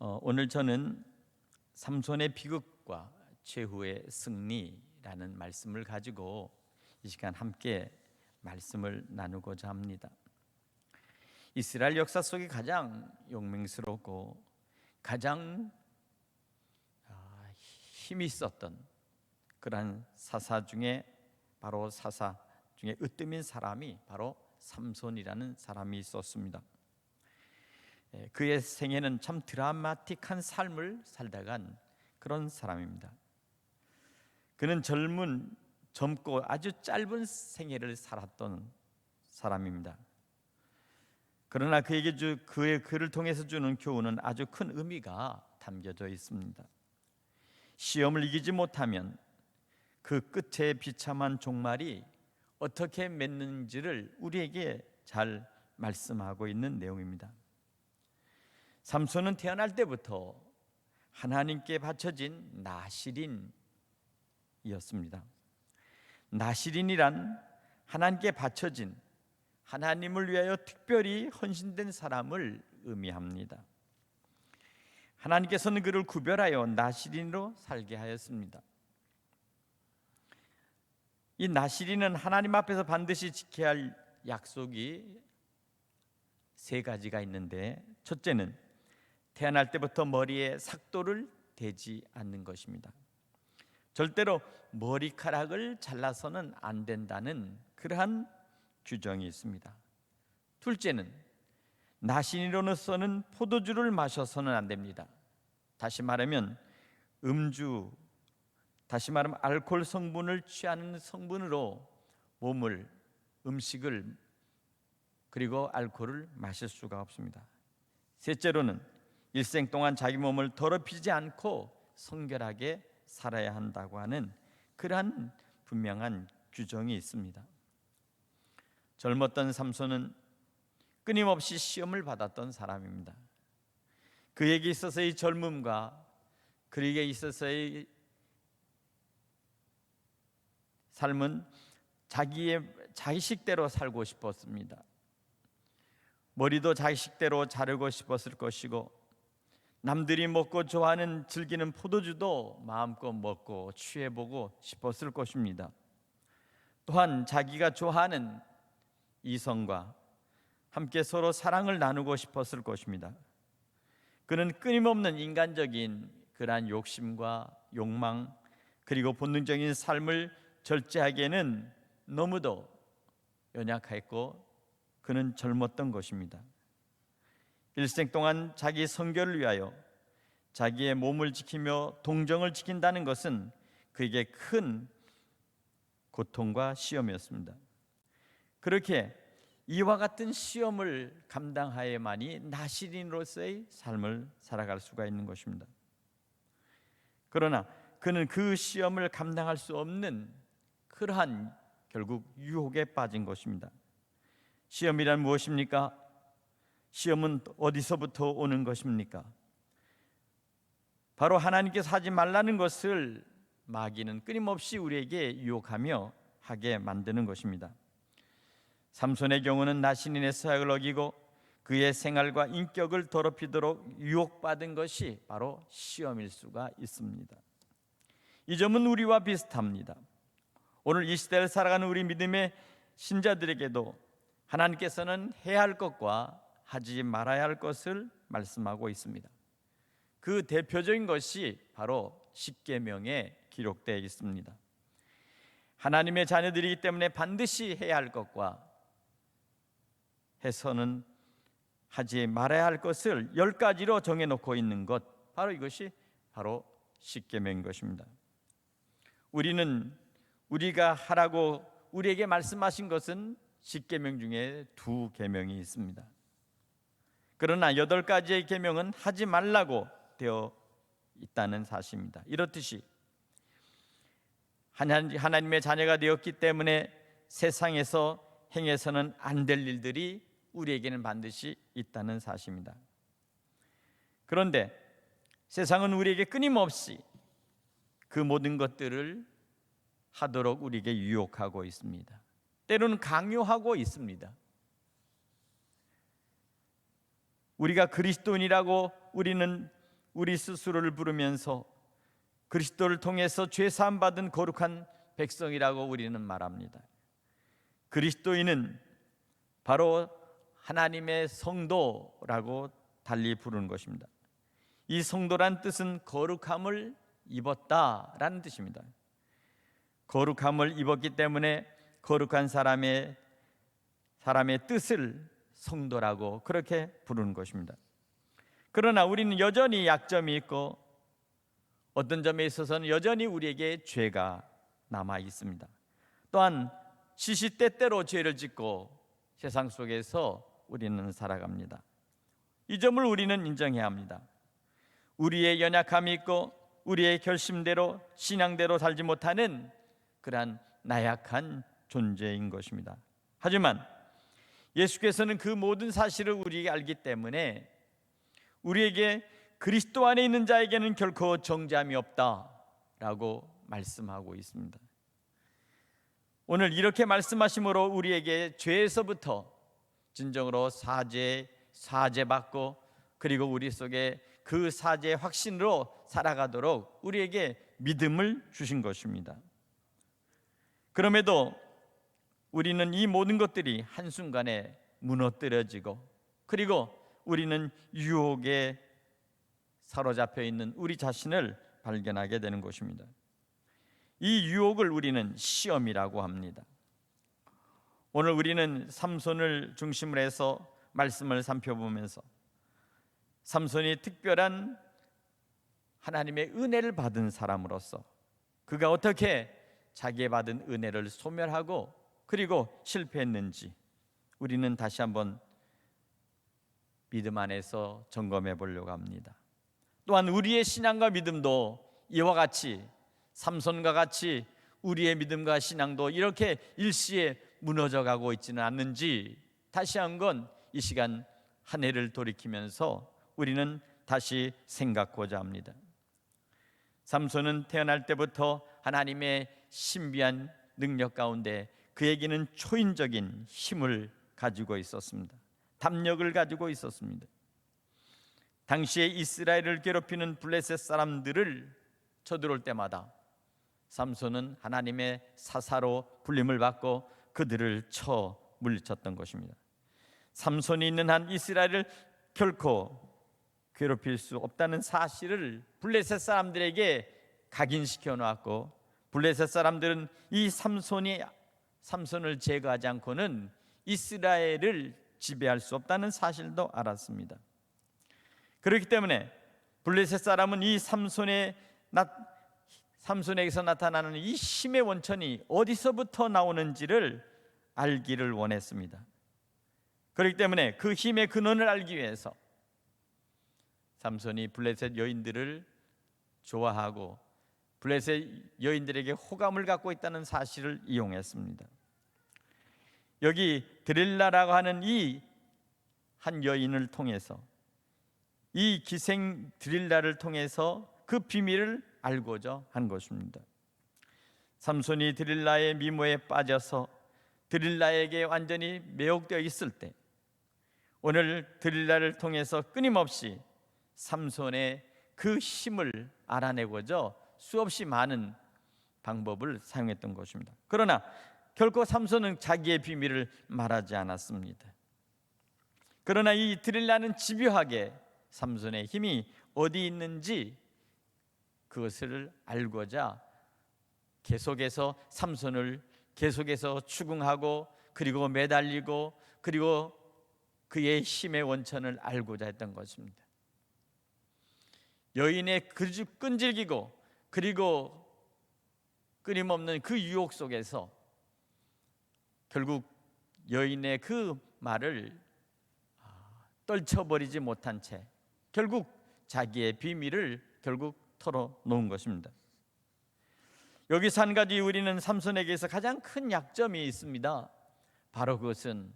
오늘 저는 삼손의 비극과 최후의 승리라는 말씀을 가지고 이 시간 함께 말씀을 나누고자 합니다. 이스라엘 역사 속에 가장 용맹스럽고 가장 힘이 있었던 그러한 사사 중에 으뜸인 사람이 바로 삼손이라는 사람이 있었습니다. 그의 생애는 참 드라마틱한 삶을 살다간 그런 사람입니다. 그는 젊고 아주 짧은 생애를 살았던 사람입니다. 그러나 그를 통해서 주는 교훈은 아주 큰 의미가 담겨져 있습니다. 시험을 이기지 못하면 그 끝에 비참한 종말이 어떻게 맺는지를 우리에게 잘 말씀하고 있는 내용입니다. 삼손은 태어날 때부터 하나님께 바쳐진 나시린이었습니다. 나시린이란 하나님께 바쳐진, 하나님을 위하여 특별히 헌신된 사람을 의미합니다. 하나님께서는 그를 구별하여 나시린으로 살게 하였습니다. 이 나시린은 하나님 앞에서 반드시 지켜야 할 약속이 세 가지가 있는데, 첫째는 태어날 때부터 머리에 삭도를 대지 않는 것입니다. 절대로 머리카락을 잘라서는 안 된다는 그러한 규정이 있습니다. 둘째는 나시린으로서는 포도주를 마셔서는 안 됩니다. 다시 말하면 알코올 성분을 취하는 성분으로 음식을 그리고 알코올을 마실 수가 없습니다. 셋째로는 일생 동안 자기 몸을 더럽히지 않고 성결하게 살아야 한다고 하는 그러한 분명한 규정이 있습니다. 젊었던 삼손은 끊임없이 시험을 받았던 사람입니다. 그에게 있어서의 젊음과 그에게 있어서의 삶은 자기식대로 살고 싶었습니다. 머리도 자기식대로 자르고 싶었을 것이고, 남들이 먹고 좋아하는 즐기는 포도주도 마음껏 먹고 취해보고 싶었을 것입니다. 또한 자기가 좋아하는 이성과 함께 서로 사랑을 나누고 싶었을 것입니다. 그는 끊임없는 인간적인 그러한 욕심과 욕망, 그리고 본능적인 삶을 절제하기에는 너무도 연약했고 그는 젊었던 것입니다. 일생 동안 자기 성결을 위하여 자기의 몸을 지키며 동정을 지킨다는 것은 그에게 큰 고통과 시험이었습니다. 그렇게 이와 같은 시험을 감당하여야만이 나시린으로서의 삶을 살아갈 수가 있는 것입니다. 그러나 그는 그 시험을 감당할 수 없는 그러한 결국 유혹에 빠진 것입니다. 시험이란 무엇입니까? 시험은 어디서부터 오는 것입니까? 바로 하나님께서 하지 말라는 것을 마귀는 끊임없이 우리에게 유혹하며 하게 만드는 것입니다. 삼손의 경우는 나시린의 서약을 어기고 그의 생활과 인격을 더럽히도록 유혹받은 것이 바로 시험일 수가 있습니다. 이 점은 우리와 비슷합니다. 오늘 이 시대를 살아가는 우리 믿음의 신자들에게도 하나님께서는 해야 할 것과 하지 말아야 할 것을 말씀하고 있습니다. 그 대표적인 것이 바로 십계명에 기록되어 있습니다. 하나님의 자녀들이기 때문에 반드시 해야 할 것과 해서는 하지 말아야 할 것을 10가지로 정해놓고 있는 것, 바로 이것이 바로 십계명인 것입니다. 우리가 하라고 우리에게 말씀하신 것은 십계명 중에 2계명이 있습니다. 그러나 8가지의 계명은 하지 말라고 되어 있다는 사실입니다. 이렇듯이 하나님의 자녀가 되었기 때문에 세상에서 행해서는 안 될 일들이 우리에게는 반드시 있다는 사실입니다. 그런데 세상은 우리에게 끊임없이 그 모든 것들을 하도록 우리에게 유혹하고 있습니다. 때로는 강요하고 있습니다. 우리가 그리스도인이라고 우리는 우리 스스로를 부르면서 그리스도를 통해서 죄 사함 받은 거룩한 백성이라고 우리는 말합니다. 그리스도인은 바로 하나님의 성도라고 달리 부르는 것입니다. 이 성도란 뜻은 거룩함을 입었다라는 뜻입니다. 거룩함을 입었기 때문에 거룩한 사람의 뜻을 성도라고 그렇게 부르는 것입니다. 그러나 우리는 여전히 약점이 있고 어떤 점에 있어서는 여전히 우리에게 죄가 남아 있습니다. 또한 시시때때로 죄를 짓고 세상 속에서 우리는 살아갑니다. 이 점을 우리는 인정해야 합니다. 우리의 연약함이 있고 우리의 결심대로 신앙대로 살지 못하는 그러한 나약한 존재인 것입니다. 하지만 예수께서는 그 모든 사실을 우리에게 알기 때문에 우리에게 그리스도 안에 있는 자에게는 결코 정죄함이 없다라고 말씀하고 있습니다. 오늘 이렇게 말씀하심으로 우리에게 죄에서부터 진정으로 사죄받고 그리고 우리 속에 그 사죄의 확신으로 살아가도록 우리에게 믿음을 주신 것입니다. 그럼에도 우리는 이 모든 것들이 한순간에 무너뜨려지고 그리고 우리는 유혹에 사로잡혀 있는 우리 자신을 발견하게 되는 것입니다. 이 유혹을 우리는 시험이라고 합니다. 오늘 우리는 삼손을 중심으로 해서 말씀을 살펴보면서 삼손이 특별한 하나님의 은혜를 받은 사람으로서 그가 어떻게 자기의 받은 은혜를 소멸하고 그리고 실패했는지 우리는 다시 한번 믿음 안에서 점검해 보려고 합니다. 또한 우리의 신앙과 믿음도 이와 같이 삼손과 같이 우리의 믿음과 신앙도 이렇게 일시에 무너져 가고 있지는 않는지 다시 한번 이 시간 한 해를 돌이키면서 우리는 다시 생각하고자 합니다. 삼손은 태어날 때부터 하나님의 신비한 능력 가운데 그에게는 초인적인 힘을 가지고 있었습니다. 담력을 가지고 있었습니다. 당시에 이스라엘을 괴롭히는 블레셋 사람들을 쳐들어올 때마다 삼손은 하나님의 사사로 불림을 받고 그들을 쳐 물리쳤던 것입니다. 삼손이 있는 한 이스라엘을 결코 괴롭힐 수 없다는 사실을 블레셋 사람들에게 각인시켜 놓았고 블레셋 사람들은 이 삼손을 제거하지 않고는 이스라엘을 지배할 수 없다는 사실도 알았습니다. 그렇기 때문에 블레셋 사람은 이 삼손에게서 나타나는 이 힘의 원천이 어디서부터 나오는지를 알기를 원했습니다. 그렇기 때문에 그 힘의 근원을 알기 위해서 삼손이 블레셋 여인들을 좋아하고 블레셋 여인들에게 호감을 갖고 있다는 사실을 이용했습니다. 여기 드릴라라고 하는 이 한 여인을 통해서 이 기생 드릴라를 통해서 그 비밀을 알고자 한 것입니다. 삼손이 드릴라의 미모에 빠져서 드릴라에게 완전히 매혹되어 있을 때 오늘 드릴라를 통해서 끊임없이 삼손의 그 힘을 알아내고자 수없이 많은 방법을 사용했던 것입니다. 그러나 결코 삼손은 자기의 비밀을 말하지 않았습니다. 그러나 이 드릴라는 집요하게 삼손의 힘이 어디 있는지 그것을 알고자 계속해서 삼손을 계속해서 추궁하고 그리고 매달리고 그리고 그의 힘의 원천을 알고자 했던 것입니다. 여인의 끈질기고 그리고 끊임없는 그 유혹 속에서 결국 여인의 그 말을 떨쳐버리지 못한 채 결국 자기의 비밀을 결국 털어놓은 것입니다. 여기서 한 가지 우리는 삼손에게서 가장 큰 약점이 있습니다. 바로 그것은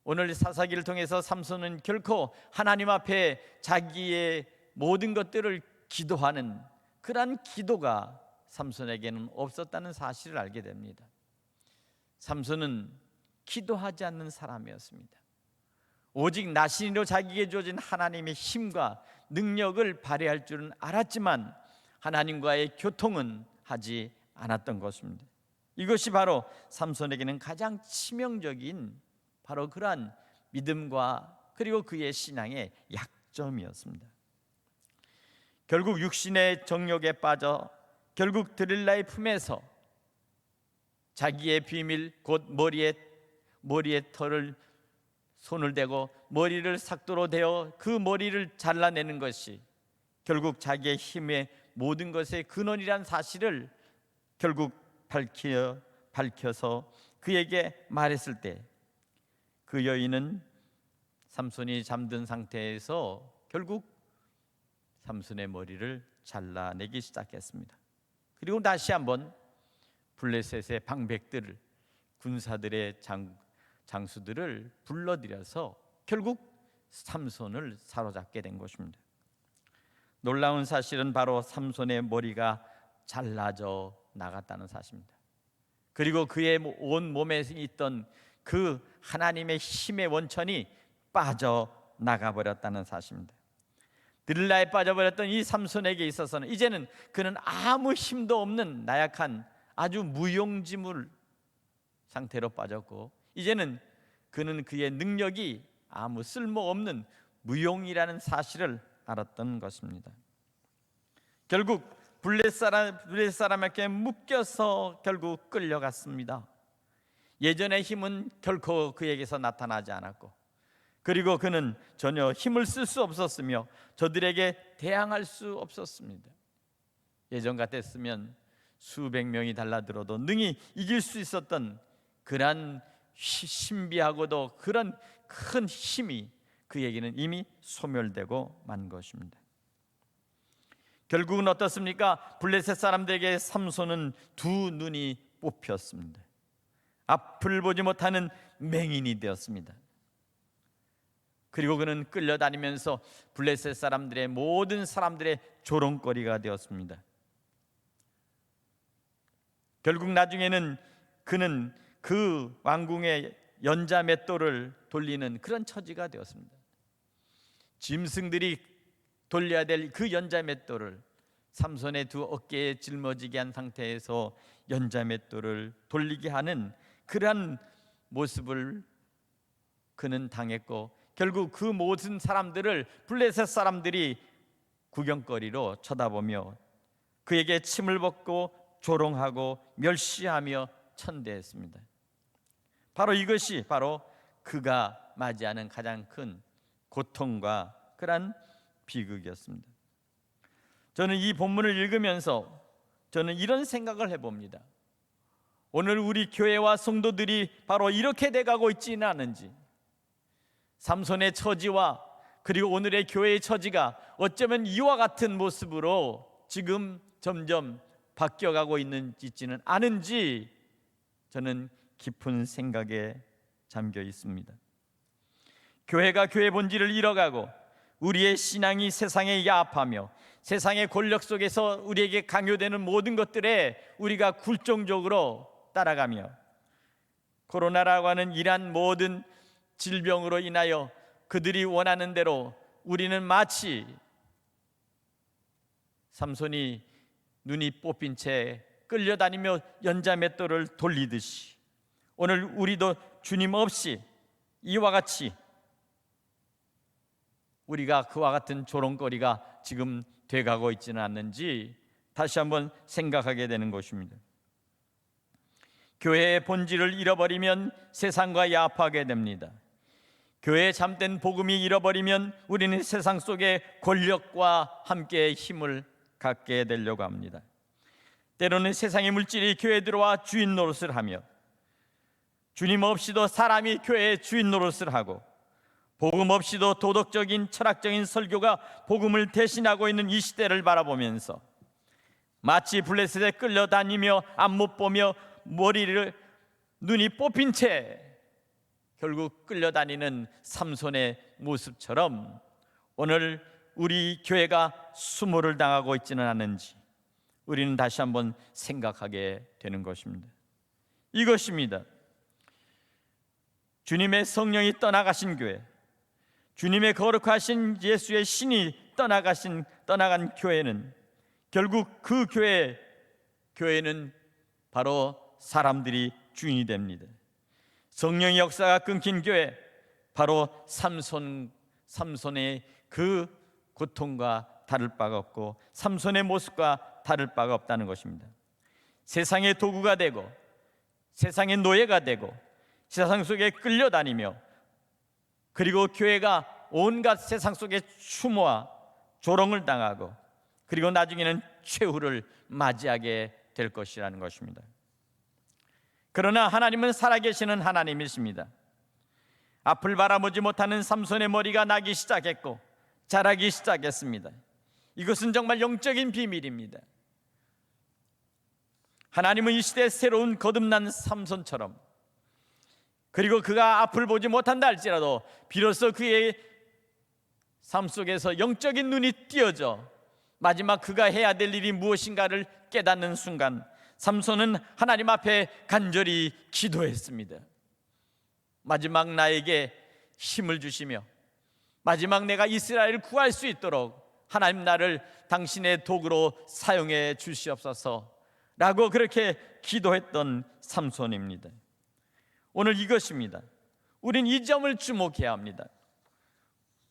오늘 사사기를 통해서 삼손은 결코 하나님 앞에 자기의 모든 것들을 기도하는 그러한 기도가 삼손에게는 없었다는 사실을 알게 됩니다. 삼손은 기도하지 않는 사람이었습니다. 오직 나신이로 자기에게 주어진 하나님의 힘과 능력을 발휘할 줄은 알았지만 하나님과의 교통은 하지 않았던 것입니다. 이것이 바로 삼손에게는 가장 치명적인 바로 그러한 믿음과 그리고 그의 신앙의 약점이었습니다. 결국 육신의 정욕에 빠져 결국 드릴라의 품에서 자기의 비밀 곧 머리에 털을 손을 대고 머리를 삭도로 대어 그 머리를 잘라내는 것이 결국 자기의 힘의 모든 것의 근원이란 사실을 결국 밝혀서 그에게 말했을 때 그 여인은 삼손이 잠든 상태에서 결국 삼손의 머리를 잘라내기 시작했습니다. 그리고 다시 한번 블레셋의 방백들을 군사들의 장수들을 불러들여서 결국 삼손을 사로잡게 된 것입니다. 놀라운 사실은 바로 삼손의 머리가 잘라져 나갔다는 사실입니다. 그리고 그의 온 몸에 있던 그 하나님의 힘의 원천이 빠져나가 버렸다는 사실입니다. 드릴라에 빠져버렸던 이 삼손에게 있어서는 이제는 그는 아무 힘도 없는 나약한 아주 무용지물 상태로 빠졌고 이제는 그는 그의 능력이 아무 쓸모없는 무용이라는 사실을 알았던 것입니다. 결국 블레셋 사람에게 묶여서 결국 끌려갔습니다. 예전의 힘은 결코 그에게서 나타나지 않았고 그리고 그는 전혀 힘을 쓸 수 없었으며 저들에게 대항할 수 없었습니다. 예전 같았으면 수백 명이 달라들어도 능히 이길 수 있었던 그런 신비하고도 그런 큰 힘이 그에게는 이미 소멸되고 만 것입니다. 결국은 어떻습니까? 블레셋 사람들에게 삼손은 두 눈이 뽑혔습니다. 앞을 보지 못하는 맹인이 되었습니다. 그리고 그는 끌려다니면서 블레셋 사람들의 모든 사람들의 조롱거리가 되었습니다. 결국 나중에는 그는 그 왕궁의 연자 맷돌을 돌리는 그런 처지가 되었습니다. 짐승들이 돌려야 될 그 연자 맷돌을 삼손의 두 어깨에 짊어지게 한 상태에서 연자 맷돌을 돌리게 하는 그러한 모습을 그는 당했고 결국 그 모든 사람들을 블레셋 사람들이 구경거리로 쳐다보며 그에게 침을 붓고 조롱하고 멸시하며 천대했습니다. 바로 이것이 바로 그가 맞이하는 가장 큰 고통과 그러한 비극이었습니다. 저는 이 본문을 읽으면서 저는 이런 생각을 해봅니다. 오늘 우리 교회와 성도들이 바로 이렇게 돼가고 있지는 않은지, 삼손의 처지와 그리고 오늘의 교회의 처지가 어쩌면 이와 같은 모습으로 지금 점점 바뀌어가고 있지는 않은지 저는 깊은 생각에 잠겨 있습니다. 교회가 교회 본질을 잃어가고 우리의 신앙이 세상에 야합하며 세상의 권력 속에서 우리에게 강요되는 모든 것들에 우리가 굴종적으로 따라가며 코로나라고 하는 이러한 모든 질병으로 인하여 그들이 원하는 대로 우리는 마치 삼손이 눈이 뽑힌 채 끌려다니며 연자 맷돌을 돌리듯이 오늘 우리도 주님 없이 이와 같이 우리가 그와 같은 조롱거리가 지금 돼가고 있지는 않는지 다시 한번 생각하게 되는 것입니다. 교회의 본질을 잃어버리면 세상과 야합하게 됩니다. 교회의 참된 복음이 잃어버리면 우리는 세상 속의 권력과 함께 힘을 갖게 되려고 합니다. 때로는 세상의 물질이 교회에 들어와 주인 노릇을 하며 주님 없이도 사람이 교회의 주인 노릇을 하고 복음 없이도 도덕적인 철학적인 설교가 복음을 대신하고 있는 이 시대를 바라보면서 마치 블레셋에 끌려다니며 안못 보며 눈이 뽑힌 채 결국 끌려다니는 삼손의 모습처럼 오늘 우리 교회가 수모를 당하고 있지는 않은지 우리는 다시 한번 생각하게 되는 것입니다. 이것입니다. 주님의 성령이 떠나가신 교회, 주님의 거룩하신 예수의 신이 떠나간 교회는 결국 그 교회는 바로 사람들이 주인이 됩니다. 성령의 역사가 끊긴 교회, 바로 삼손의 그 고통과 다를 바가 없고 삼손의 모습과 다를 바가 없다는 것입니다. 세상의 도구가 되고 세상의 노예가 되고 세상 속에 끌려다니며, 그리고 교회가 온갖 세상 속에 추모와 조롱을 당하고, 그리고 나중에는 최후를 맞이하게 될 것이라는 것입니다. 그러나 하나님은 살아계시는 하나님이십니다. 앞을 바라보지 못하는 삼손의 머리가 나기 시작했고 자라기 시작했습니다. 이것은 정말 영적인 비밀입니다. 하나님은 이 시대에 새로운 거듭난 삼손처럼, 그리고 그가 앞을 보지 못한다 할지라도 비로소 그의 삶 속에서 영적인 눈이 띄어져 마지막 그가 해야 될 일이 무엇인가를 깨닫는 순간 삼손은 하나님 앞에 간절히 기도했습니다. 마지막 나에게 힘을 주시며 마지막 내가 이스라엘을 구할 수 있도록 하나님 나를 당신의 도구로 사용해 주시옵소서 라고 그렇게 기도했던 삼손입니다. 오늘 이것입니다. 우린 이 점을 주목해야 합니다.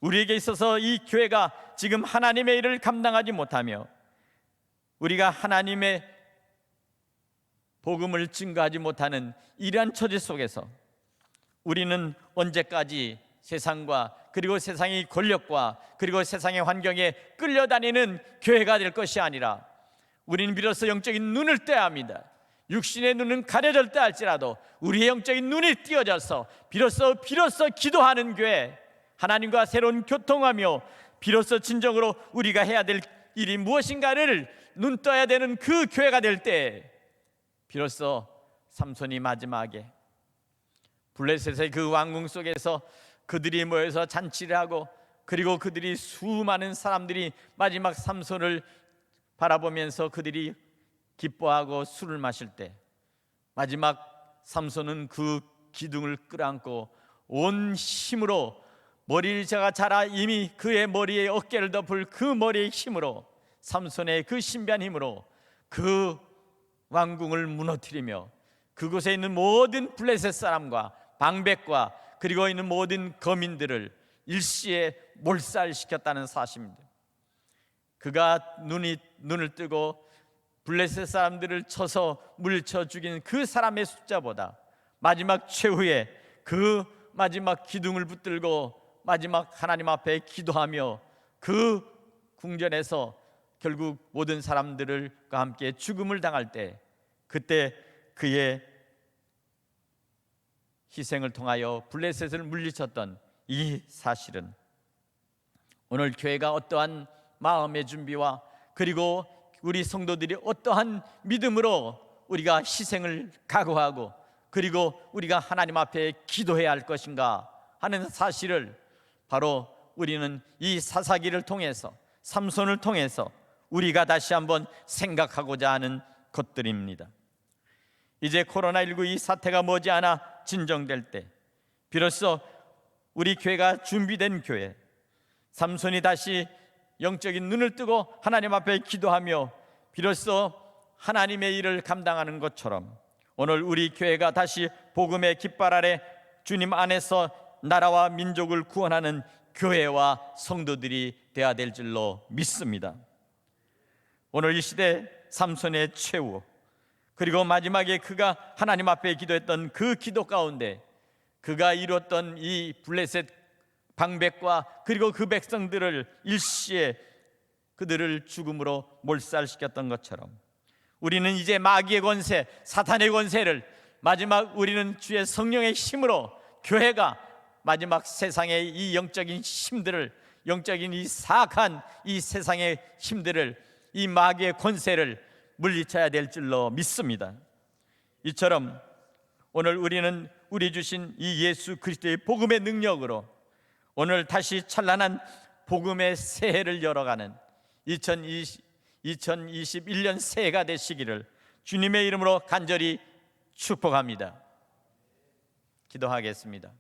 우리에게 있어서 이 교회가 지금 하나님의 일을 감당하지 못하며 우리가 하나님의 복음을 증거하지 못하는 이러한 처지 속에서 우리는 언제까지 세상과, 그리고 세상의 권력과, 그리고 세상의 환경에 끌려다니는 교회가 될 것이 아니라 우리는 비로소 영적인 눈을 떼야 합니다. 육신의 눈은 가려졌다 할지라도 우리의 영적인 눈이 띄어져서 비로소 기도하는 교회, 하나님과 새로운 교통하며 비로소 진정으로 우리가 해야 될 일이 무엇인가를 눈떠야 되는 그 교회가 될 때 비로소 삼손이 마지막에 블레셋의 그 왕궁 속에서 그들이 모여서 잔치를 하고, 그리고 그들이 수많은 사람들이 마지막 삼손을 바라보면서 그들이 기뻐하고 술을 마실 때 마지막 삼손은 그 기둥을 끌어안고 온 힘으로 머리를 자라 이미 그의 머리에 어깨를 덮을 그 머리의 힘으로, 삼손의 그 신비한 힘으로 그 왕궁을 무너뜨리며 그곳에 있는 모든 블레셋 사람과 방백과 그리고 있는 모든 거민들을 일시에 몰살시켰다는 사실입니다. 그가 눈을 뜨고 블레셋 사람들을 쳐서 물쳐 죽인 그 사람의 숫자보다 마지막 최후에 그 마지막 기둥을 붙들고 마지막 하나님 앞에 기도하며 그 궁전에서 결국 모든 사람들과 함께 죽음을 당할 때, 그때 그의 희생을 통하여 블레셋을 물리쳤던 이 사실은 오늘 교회가 어떠한 마음의 준비와 그리고 우리 성도들이 어떠한 믿음으로 우리가 희생을 각오하고 그리고 우리가 하나님 앞에 기도해야 할 것인가 하는 사실을 바로 우리는 이 사사기를 통해서, 삼손을 통해서 우리가 다시 한번 생각하고자 하는 것들입니다. 이제 코로나19 이 사태가 머지않아 진정될 때 비로소 우리 교회가 준비된 교회, 삼손이 다시 영적인 눈을 뜨고 하나님 앞에 기도하며 비로소 하나님의 일을 감당하는 것처럼 오늘 우리 교회가 다시 복음의 깃발 아래 주님 안에서 나라와 민족을 구원하는 교회와 성도들이 되어야 될 줄로 믿습니다. 오늘 이 시대 삼손의 최후, 그리고 마지막에 그가 하나님 앞에 기도했던 그 기도 가운데 그가 이뤘던 이 블레셋 방백과 그리고 그 백성들을 일시에 그들을 죽음으로 몰살시켰던 것처럼 우리는 이제 마귀의 권세, 사탄의 권세를 마지막 우리는 주의 성령의 힘으로 교회가 마지막 세상의 이 영적인 힘들을, 영적인 이 사악한 이 세상의 힘들을, 이 마귀의 권세를 물리쳐야 될 줄로 믿습니다. 이처럼 오늘 우리는 우리 주신 이 예수 그리스도의 복음의 능력으로 오늘 다시 찬란한 복음의 새해를 열어가는 2021년 새해가 되시기를 주님의 이름으로 간절히 축복합니다. 기도하겠습니다.